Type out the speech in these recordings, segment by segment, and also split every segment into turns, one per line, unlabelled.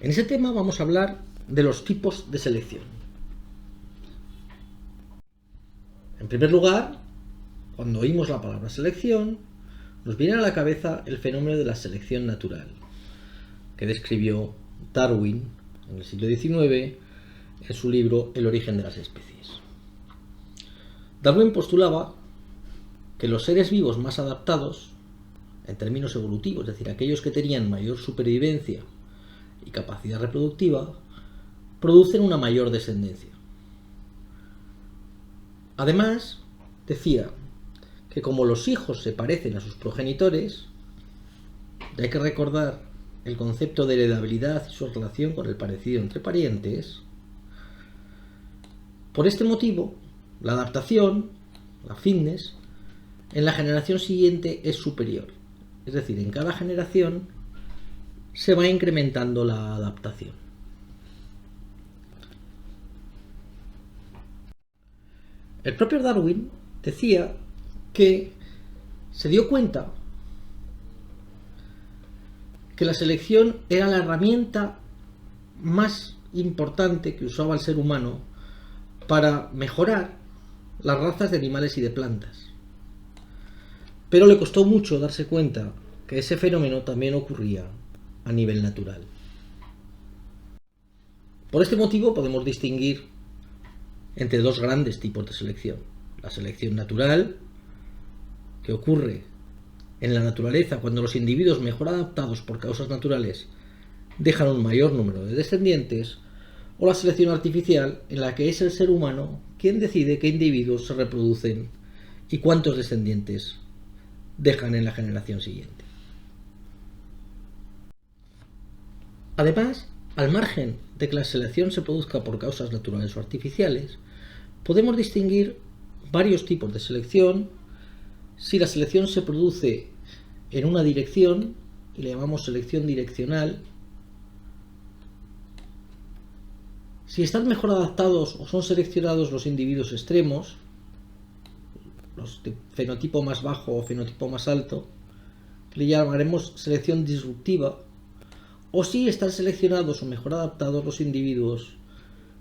En ese tema vamos a hablar de los tipos de selección. En primer lugar, cuando oímos la palabra selección, nos viene a la cabeza el fenómeno de la selección natural, que describió Darwin en el siglo XIX en su libro El origen de las especies. Darwin postulaba que los seres vivos más adaptados, en términos evolutivos, es decir, aquellos que tenían mayor supervivencia y capacidad reproductiva, producen una mayor descendencia. Además, decía que como los hijos se parecen a sus progenitores, y hay que recordar el concepto de heredabilidad y su relación con el parecido entre parientes, por este motivo, la adaptación, la fitness, en la generación siguiente es superior. Es decir, en cada generación se va incrementando la adaptación. El propio Darwin decía que se dio cuenta que la selección era la herramienta más importante que usaba el ser humano para mejorar las razas de animales y de plantas. Pero le costó mucho darse cuenta que ese fenómeno también ocurría a nivel natural. Por este motivo podemos distinguir entre dos grandes tipos de selección. La selección natural, que ocurre en la naturaleza cuando los individuos mejor adaptados por causas naturales dejan un mayor número de descendientes, o la selección artificial, en la que es el ser humano quien decide qué individuos se reproducen y cuántos descendientes dejan en la generación siguiente. Además, al margen de que la selección se produzca por causas naturales o artificiales, podemos distinguir varios tipos de selección. Si la selección se produce en una dirección, y le llamamos selección direccional, si están mejor adaptados o son seleccionados los individuos extremos, los de fenotipo más bajo o fenotipo más alto, le llamaremos selección disruptiva, o si están seleccionados o mejor adaptados los individuos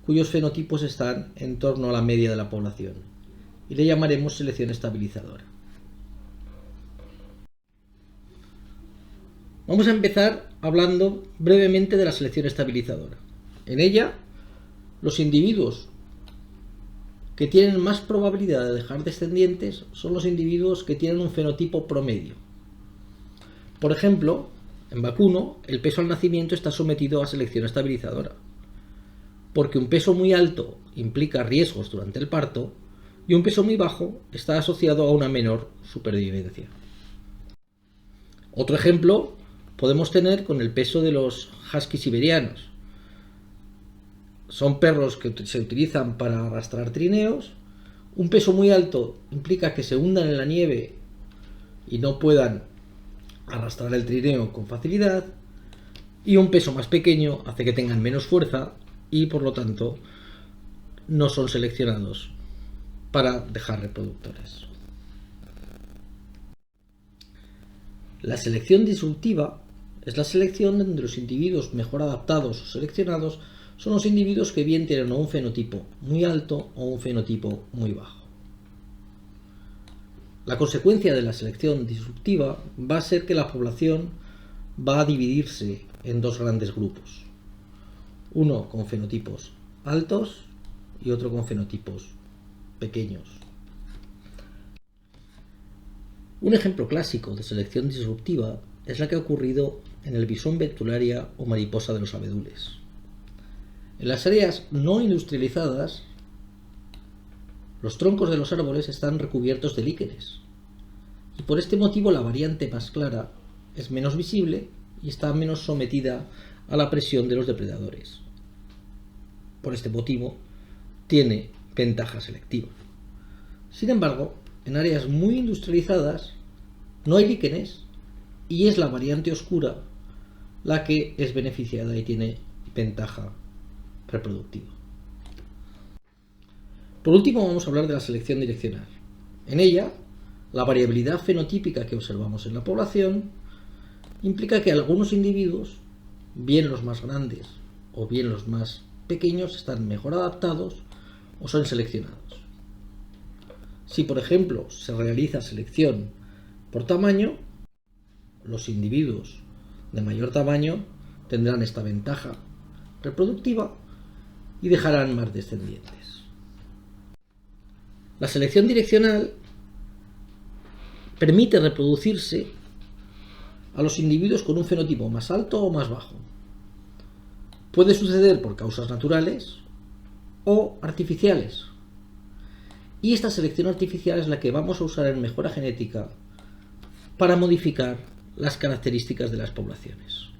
cuyos fenotipos están en torno a la media de la población, y le llamaremos selección estabilizadora. Vamos a empezar hablando brevemente de la selección estabilizadora. En ella, los individuos que tienen más probabilidad de dejar descendientes son los individuos que tienen un fenotipo promedio. Por ejemplo, en vacuno, el peso al nacimiento está sometido a selección estabilizadora, porque un peso muy alto implica riesgos durante el parto y un peso muy bajo está asociado a una menor supervivencia. Otro ejemplo podemos tener con el peso de los husky siberianos. Son perros que se utilizan para arrastrar trineos. Un peso muy alto implica que se hundan en la nieve y no puedan arrastrar el trineo con facilidad, y un peso más pequeño hace que tengan menos fuerza y por lo tanto no son seleccionados para dejar reproductores. La selección disruptiva es la selección donde los individuos mejor adaptados o seleccionados son los individuos que bien tienen un fenotipo muy alto o un fenotipo muy bajo. La consecuencia de la selección disruptiva va a ser que la población va a dividirse en dos grandes grupos. Uno con fenotipos altos y otro con fenotipos pequeños. Un ejemplo clásico de selección disruptiva es la que ha ocurrido en el bisón betularia o mariposa de los abedules. En las áreas no industrializadas, los troncos de los árboles están recubiertos de líquenes, y por este motivo la variante más clara es menos visible y está menos sometida a la presión de los depredadores. Por este motivo tiene ventaja selectiva. Sin embargo, en áreas muy industrializadas no hay líquenes y es la variante oscura la que es beneficiada y tiene ventaja reproductiva. Por último, vamos a hablar de la selección direccional. En ella, la variabilidad fenotípica que observamos en la población implica que algunos individuos bien los más grandes o bien los más pequeños están mejor adaptados o son seleccionados. Si, por ejemplo, se realiza selección por tamaño, los individuos de mayor tamaño tendrán esta ventaja reproductiva y dejarán más descendientes. La selección direccional permite reproducirse a los individuos con un fenotipo más alto o más bajo. Puede suceder por causas naturales o artificiales. Y esta selección artificial es la que vamos a usar en mejora genética para modificar las características de las poblaciones.